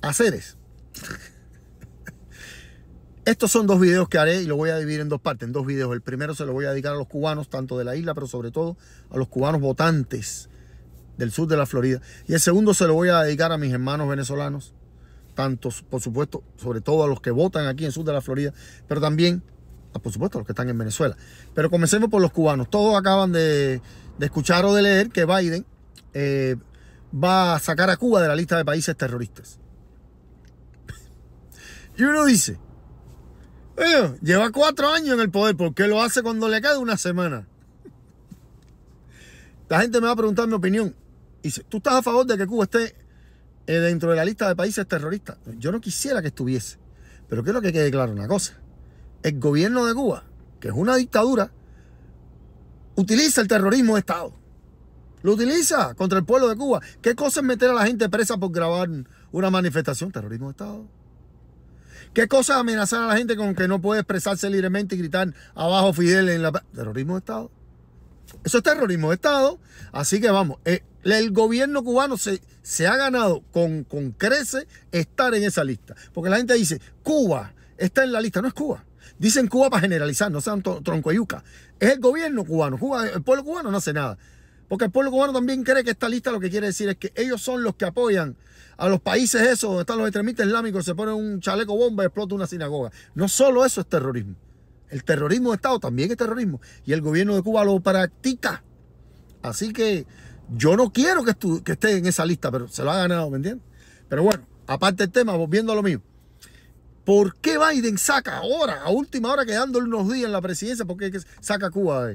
Haceres. Estos son dos videos que haré y lo voy a dividir en dos partes, en dos videos. El primero se lo voy a dedicar a los cubanos, tanto de la isla, pero sobre todo a los cubanos votantes del sur de la Florida. Y el segundo se lo voy a dedicar a mis hermanos venezolanos, tanto, por supuesto, sobre todo a los que votan aquí en el sur de la Florida, pero también, por supuesto, a los que están en Venezuela. Pero comencemos por los cubanos. Todos acaban de escuchar o de leer que Biden va a sacar a Cuba de la lista de países terroristas. Y uno dice, lleva 4 años en el poder, ¿por qué lo hace cuando le queda una semana? La gente me va a preguntar mi opinión. Dice, ¿tú estás a favor de que Cuba esté dentro de la lista de países terroristas? Yo no quisiera que estuviese, pero quiero que quede claro una cosa. El gobierno de Cuba, que es una dictadura, utiliza el terrorismo de Estado. Lo utiliza contra el pueblo de Cuba. ¿Qué cosa es meter a la gente presa por grabar una manifestación? Terrorismo de Estado. ¿Qué cosa es amenazar a la gente con que no puede expresarse libremente y gritar abajo Fidel en la... Terrorismo de Estado. Eso es terrorismo de Estado. Así que vamos, el gobierno cubano se ha ganado con crece estar en esa lista. Porque la gente dice, Cuba está en la lista. No es Cuba. Dicen Cuba para generalizar, no sean tronco de yuca. Es el gobierno cubano. El pueblo cubano no hace nada. Porque el pueblo cubano también cree que esta lista lo que quiere decir es que ellos son los que apoyan a los países esos donde están los extremistas islámicos, se ponen un chaleco bomba y explota una sinagoga. No solo eso es terrorismo. El terrorismo de Estado también es terrorismo. Y el gobierno de Cuba lo practica. Así que yo no quiero que esté en esa lista, pero se lo ha ganado, ¿me entiendes? Pero bueno, aparte del tema, volviendo a lo mío. ¿Por qué Biden saca ahora, a última hora, quedándole unos días en la presidencia, por qué saca a Cuba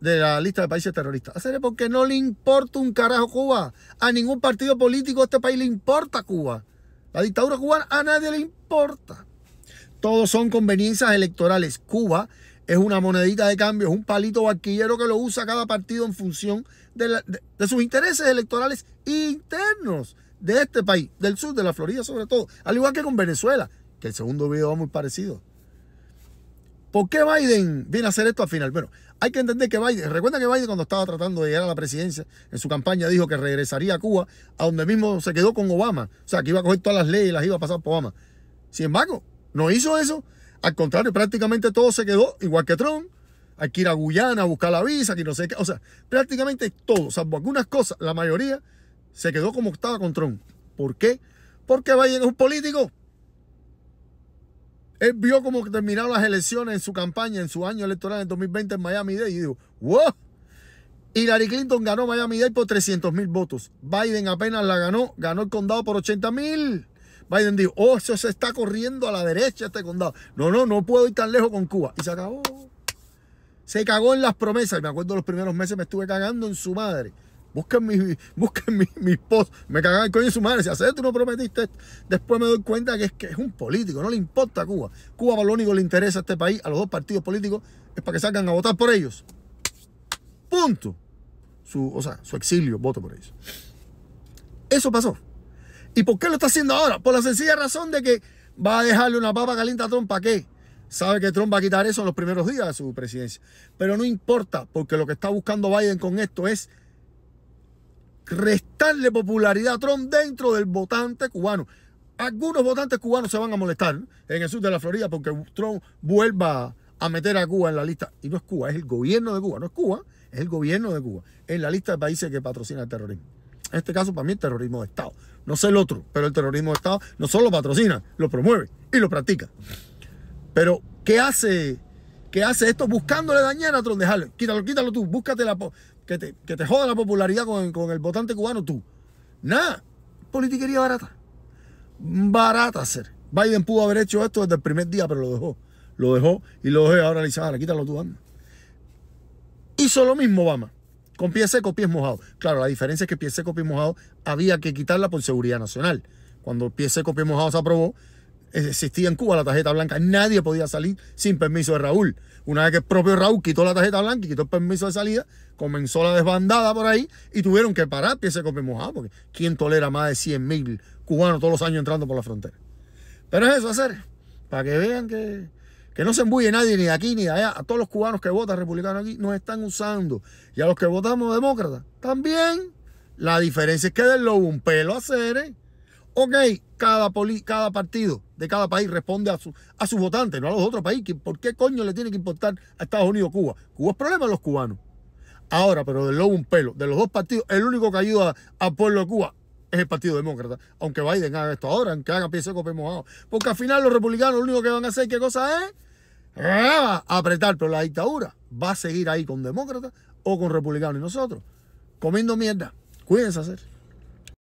de la lista de países terroristas? Porque no le importa un carajo Cuba. A ningún partido político de este país le importa Cuba. La dictadura cubana a nadie le importa. Todos son conveniencias electorales. Cuba es una monedita de cambio, es un palito barquillero que lo usa cada partido en función de sus intereses electorales internos de este país, del sur de la Florida sobre todo. Al igual que con Venezuela, que el segundo video va muy parecido. ¿Por qué Biden viene a hacer esto al final? Bueno, hay que entender que Biden, recuerda que Biden cuando estaba tratando de llegar a la presidencia, en su campaña dijo que regresaría a Cuba, a donde mismo se quedó con Obama. O sea, que iba a coger todas las leyes y las iba a pasar por Obama. Sin embargo, no hizo eso. Al contrario, prácticamente todo se quedó igual que Trump. Hay que ir a Guyana a buscar la visa, que no sé qué. O sea, prácticamente todo, salvo algunas cosas, la mayoría se quedó como estaba con Trump. ¿Por qué? Porque Biden es un político. Él vio como terminaron las elecciones en su campaña, en su año electoral en 2020 en Miami-Dade y dijo, ¡wow! Hillary Clinton ganó Miami-Dade por 300,000 votos. Biden apenas la ganó el condado por 80,000. Biden dijo, eso se está corriendo a la derecha este condado. No puedo ir tan lejos con Cuba. Y se acabó. Se cagó en las promesas. Y me acuerdo los primeros meses me estuve cagando en su madre. Busquen mis posts. Me cagaban el coño en su madre. Si hacer tú no prometiste esto. Después me doy cuenta que es un político. No le importa a Cuba. Cuba lo único que le interesa a este país, a los dos partidos políticos, es para que salgan a votar por ellos. Punto. Su exilio, voto por ellos. Eso pasó. ¿Y por qué lo está haciendo ahora? Por la sencilla razón de que va a dejarle una papa caliente a Trump. ¿Para qué? Sabe que Trump va a quitar eso en los primeros días de su presidencia. Pero no importa, porque lo que está buscando Biden con esto es restarle popularidad a Trump dentro del votante cubano. Algunos votantes cubanos se van a molestar en el sur de la Florida porque Trump vuelva a meter a Cuba en la lista. Y no es Cuba, es el gobierno de Cuba. No es Cuba, es el gobierno de Cuba. En la lista de países que patrocinan el terrorismo. En este caso, para mí, el terrorismo de Estado. No sé el otro, pero el terrorismo de Estado no solo lo patrocina, lo promueve y lo practica. Pero, ¿qué hace esto? Buscándole dañar a Trump. Dejarle, quítalo tú, búscate que te joda la popularidad con el votante cubano tú. Nada, politiquería barata. Barata hacer. Biden pudo haber hecho esto desde el primer día, pero lo dejó. Lo dejó y ahora le dice, quítalo tú, anda. Hizo lo mismo Obama. Con pie seco, pies mojados. Claro, la diferencia es que pie seco, pies mojados había que quitarla por seguridad nacional. Cuando pie seco, pies mojados se aprobó, existía en Cuba la tarjeta blanca. Nadie podía salir sin permiso de Raúl. Una vez que el propio Raúl quitó la tarjeta blanca y quitó el permiso de salida, comenzó la desbandada por ahí y tuvieron que parar pie seco, pies mojados. Porque ¿quién tolera más de 100,000 cubanos todos los años entrando por la frontera? Pero es eso, hacer. Para que vean que no se embulle nadie ni de aquí ni de allá. A todos los cubanos que votan republicanos aquí nos están usando. Y a los que votamos demócratas también. La diferencia es que del lobo un pelo a hacer. Ok, cada partido de cada país responde a sus votantes, no a los otros países. ¿Por qué coño le tiene que importar a Estados Unidos Cuba? Cuba es problema de los cubanos. Ahora, pero del lobo un pelo. De los dos partidos, el único que ayuda al pueblo de Cuba es el Partido Demócrata. Aunque Biden haga esto ahora, aunque haga pie seco, pie mojado. Porque al final los republicanos lo único que van a hacer, ¿qué cosa es? Apretar. Pero la dictadura va a seguir ahí con demócratas o con republicanos. Y nosotros, comiendo mierda. Cuídense hacer.